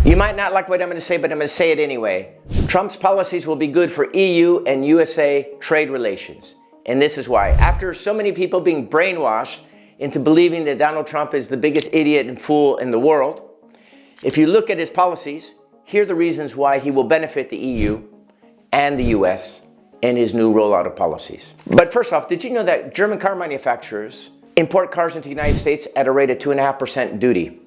You might not like what I'm going to say, but I'm going to say it anyway. Trump's policies will be good for EU and USA trade relations. And this is why. After so many people being brainwashed into believing that Donald Trump is the biggest idiot and fool in the world, if you look at his policies, here are the reasons why he will benefit the EU and the US in his new rollout of policies. But first off, did you know that German car manufacturers import cars into the United States at a rate of 2.5% duty?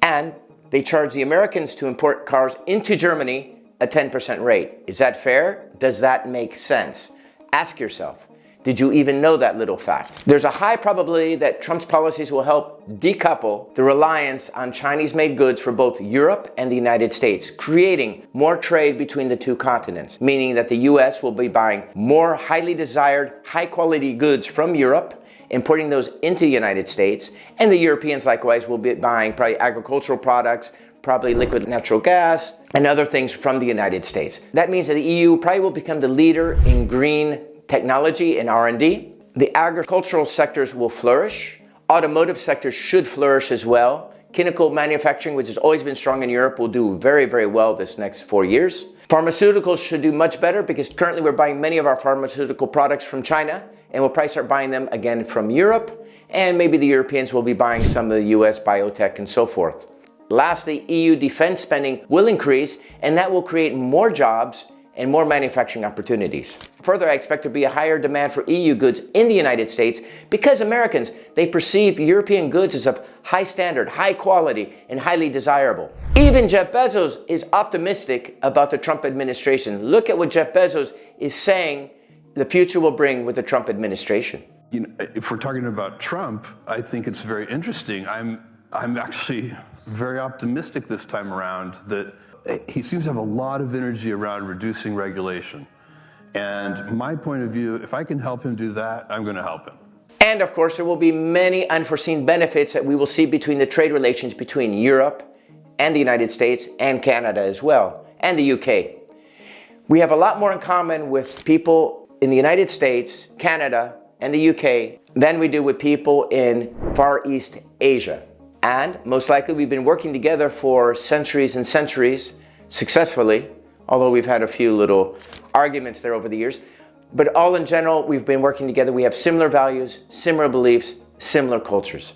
And they charge the Americans to import cars into Germany a 10% rate. Is that fair? Does that make sense? Ask yourself, did you even know that little fact? There's a high probability that Trump's policies will help decouple the reliance on Chinese-made goods for both Europe and the United States, creating more trade between the two continents, meaning that the US will be buying more highly desired, high-quality goods from Europe, importing those into the United States, and the Europeans likewise will be buying probably agricultural products, probably liquid natural gas, and other things from the United States. That means that the EU probably will become the leader in green technology and R&D. The agricultural sectors will flourish. Automotive sectors should flourish as well. Chemical manufacturing, which has always been strong in Europe, will do very, very well this next 4 years. Pharmaceuticals should do much better because currently we're buying many of our pharmaceutical products from China, and we'll probably start buying them again from Europe, and maybe the Europeans will be buying some of the US biotech and so forth. Lastly, EU defense spending will increase, and that will create more jobs and more manufacturing opportunities. Further, I expect there to be a higher demand for EU goods in the United States because Americans, they perceive European goods as of high standard, high quality, and highly desirable. Even Jeff Bezos is optimistic about the Trump administration. Look at what Jeff Bezos is saying the future will bring with the Trump administration. You know, if we're talking about Trump, I think it's very interesting. I'm actually very optimistic this time around that he seems to have a lot of energy around reducing regulation. And my point of view, if I can help him do that, I'm going to help him. And of course, there will be many unforeseen benefits that we will see between the trade relations between Europe and the United States and Canada as well, and the UK. We have a lot more in common with people in the United States, Canada, and the UK than we do with people in Far East Asia. And most likely we've been working together for centuries and centuries successfully, although we've had a few little arguments there over the years. But all in general, we've been working together. We have similar values, similar beliefs, similar cultures.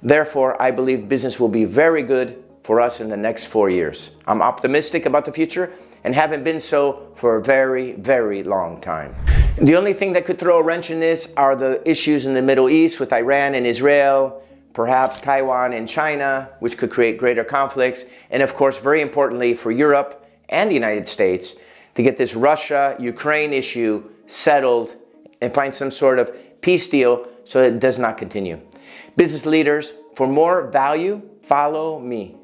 Therefore, I believe business will be very good for us in the next 4 years. I'm optimistic about the future and haven't been so for a very, very long time. The only thing that could throw a wrench in this are the issues in the Middle East with Iran and Israel, perhaps Taiwan and China, which could create greater conflicts, and of course, very importantly for Europe and the United States, to get this Russia-Ukraine issue settled and find some sort of peace deal so it does not continue. Business leaders, for more value, follow me.